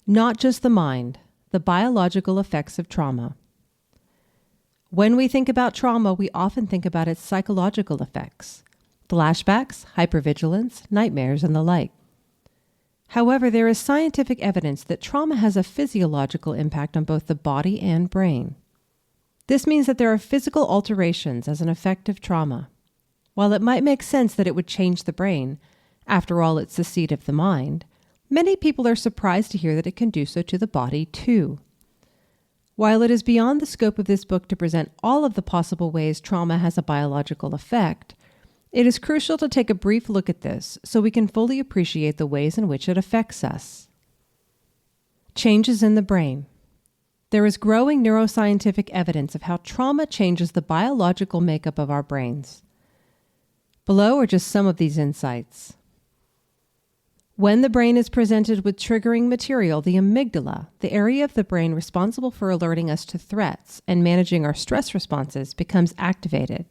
Not just the mind, the biological effects of trauma. When we think about trauma, we often think about its psychological effects, flashbacks, hypervigilance, nightmares, and the like. However, there is scientific evidence that trauma has a physiological impact on both the body and brain. This means that there are physical alterations as an effect of trauma. While it might make sense that it would change the brain, after all, it's the seat of the mind, many people are surprised to hear that it can do so to the body too. While it is beyond the scope of this book to present all of the possible ways trauma has a biological effect, it is crucial to take a brief look at this so we can fully appreciate the ways in which it affects us. Changes in the brain. There is growing neuroscientific evidence of how trauma changes the biological makeup of our brains. Below are just some of these insights. When the brain is presented with triggering material, the amygdala, the area of the brain responsible for alerting us to threats and managing our stress responses, becomes activated.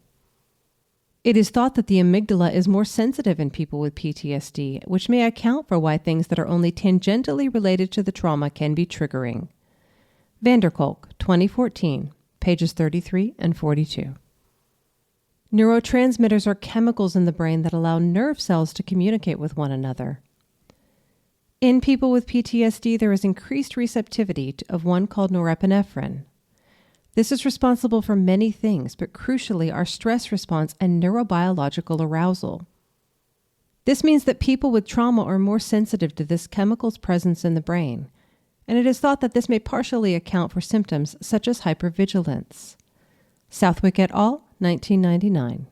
It is thought that the amygdala is more sensitive in people with PTSD, which may account for why things that are only tangentially related to the trauma can be triggering. Van der Kolk, 2014, pages 33 and 42. Neurotransmitters are chemicals in the brain that allow nerve cells to communicate with one another. In people with PTSD, there is increased receptivity of one called norepinephrine. This is responsible for many things, but crucially our stress response and neurobiological arousal. This means that people with trauma are more sensitive to this chemical's presence in the brain, and it is thought that this may partially account for symptoms such as hypervigilance. Southwick et al., 1999.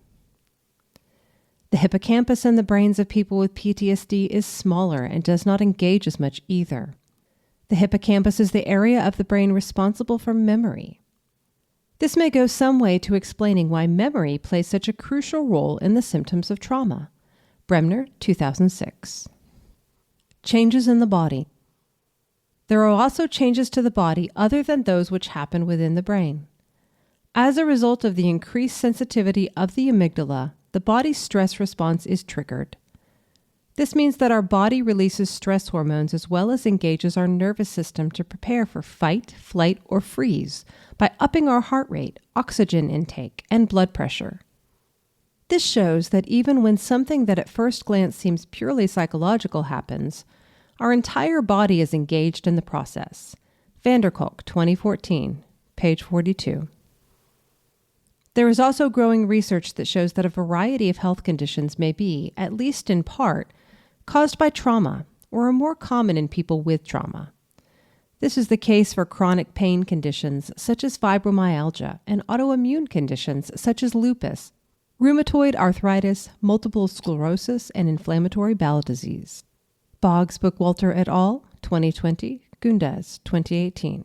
The hippocampus in the brains of people with PTSD is smaller and does not engage as much either. The hippocampus is the area of the brain responsible for memory. This may go some way to explaining why memory plays such a crucial role in the symptoms of trauma. Bremner, 2006. Changes in the body. There are also changes to the body other than those which happen within the brain. As a result of the increased sensitivity of the amygdala, the body's stress response is triggered. This means that our body releases stress hormones as well as engages our nervous system to prepare for fight, flight, or freeze by upping our heart rate, oxygen intake, and blood pressure. This shows that even when something that at first glance seems purely psychological happens, our entire body is engaged in the process. Van der Kolk, 2014, page 42. There is also growing research that shows that a variety of health conditions may be, at least in part, caused by trauma or are more common in people with trauma. This is the case for chronic pain conditions such as fibromyalgia and autoimmune conditions such as lupus, rheumatoid arthritis, multiple sclerosis, and inflammatory bowel disease. Boggs, Bookwalter et al., 2020, Gundes, 2018.